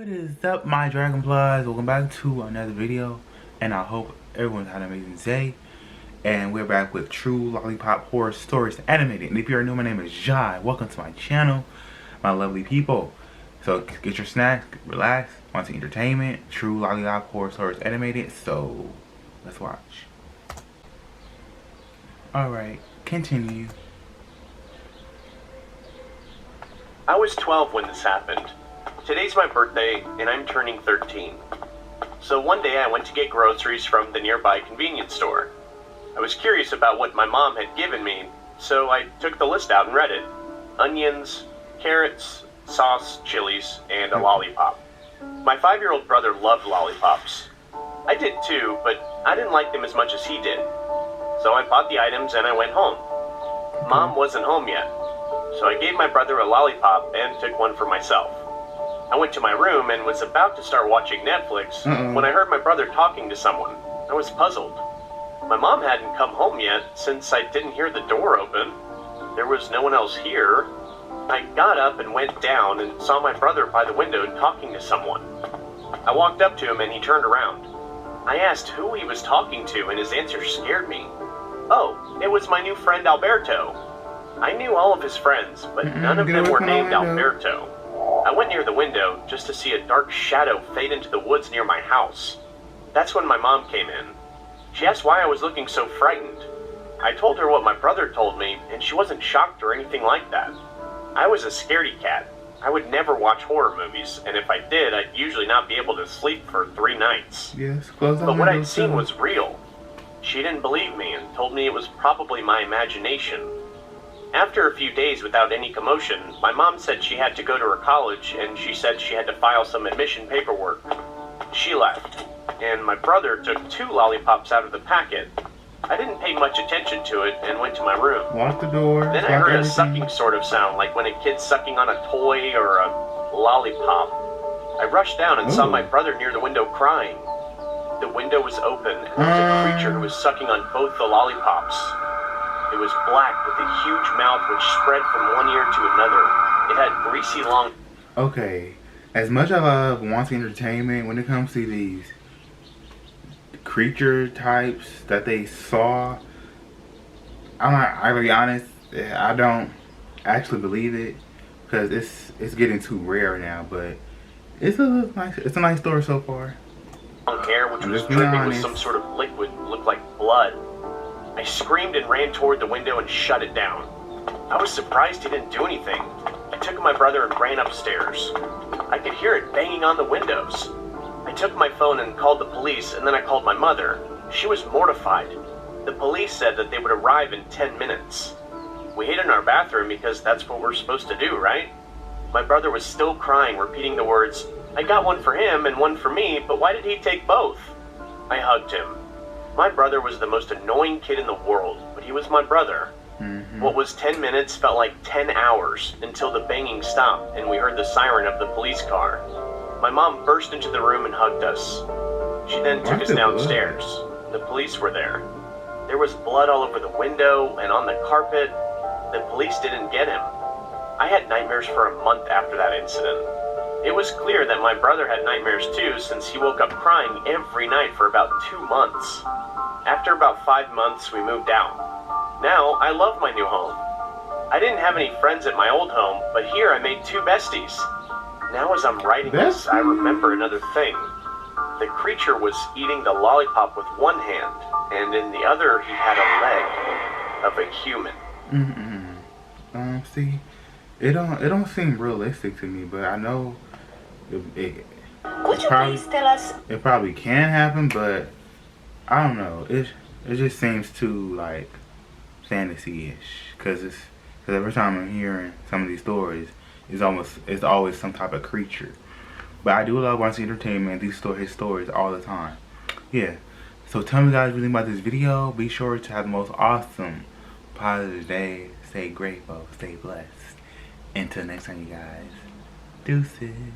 What is up, my dragonflies? Welcome back to another video, and I hope everyone's had an amazing day. And we're back with True Lollipop Horror Stories Animated. And if you're new, my name is Jai. Welcome to my channel, my lovely people. So get your snacks, relax, want some entertainment. True Lollipop Horror Stories Animated. So let's watch. Alright, continue. I was 12 when this happened. Today's my birthday, and I'm turning 13. So one day I went to get groceries from the nearby convenience store. I was curious about what my mom had given me, so I took the list out and read it. Onions, carrots, sauce, chilies, and a lollipop. My 5-year-old brother loved lollipops. I did too, but I didn't like them as much as he did. So I bought the items and I went home. Mom wasn't home yet, so I gave my brother a lollipop and took one for myself. I went to my room and was about to start watching Netflix when I heard my brother talking to someone. I was puzzled. My mom hadn't come home yet since I didn't hear the door open. There was no one else here. I got up and went down and saw my brother by the window talking to someone. I walked up to him and he turned around. I asked who he was talking to and his answer scared me. Oh, it was my new friend Alberto. I knew all of his friends, but none of them were named Alberto. I went near the window just to see a dark shadow fade into the woods near my house. That's when my mom came in. She asked why I was looking so frightened. I told her what my brother told me, and she wasn't shocked or anything like that. I was a scaredy cat. I would never watch horror movies, and if I did, I'd usually not be able to sleep for 3 nights. Yes, close the But what I'd windows, seen too. was real. She didn't believe me and told me it was probably my imagination. After a few days without any commotion, my mom said she had to go to her college and she said she had to file some admission paperwork. She left, and my brother took 2 lollipops out of the packet. I didn't pay much attention to it and went to my room. Lock the door. Then I lock heard a everything. sucking sort of sound, like when a kid's sucking on a toy or a lollipop. I rushed down and saw my brother near the window crying. The window was open, and there was a creature who was sucking on both the lollipops. It was black with a huge mouth which spread from one ear to another. It had greasy long... Okay, as much as I love wanting entertainment, when it comes to these creature types that they saw, I'll be honest, I don't actually believe it because it's getting too rare now. But it's a nice story so far. Hair which was dripping with some sort of liquid, looked like blood. I screamed and ran toward the window and shut it down. I was surprised he didn't do anything. I took my brother and ran upstairs. I could hear it banging on the windows. I took my phone and called the police, and then I called my mother. She was mortified. The police said that they would arrive in 10 minutes. We hid in our bathroom because that's what we're supposed to do, right? My brother was still crying, repeating the words, "I got one for him and one for me, but why did he take both?" I hugged him. My brother was the most annoying kid in the world, but he was my brother. What was 10 minutes felt like 10 hours until the banging stopped and we heard the siren of the police car. My mom burst into the room and hugged us. She then took us downstairs. The police were there. There was blood all over the window and on the carpet. The police didn't get him. I had nightmares for a month after that incident. It was clear that my brother had nightmares too, since he woke up crying every night for about 2 months. After about 5 months, we moved out. Now, I love my new home. I didn't have any friends at my old home, but here I made 2 besties. Now as I'm writing this, I remember another thing. The creature was eating the lollipop with one hand, and in the other he had a leg of a human. See, it don't seem realistic to me, but I know it probably can happen, but I don't know. It just seems too like fantasy-ish, because every time I'm hearing some of these stories, it's always some type of creature. But I do love watching entertainment, his stories all the time. Yeah. So tell me guys what you think about this video. Be sure to have the most awesome, positive day. Stay grateful, stay blessed. Until next time, you guys. Deuces.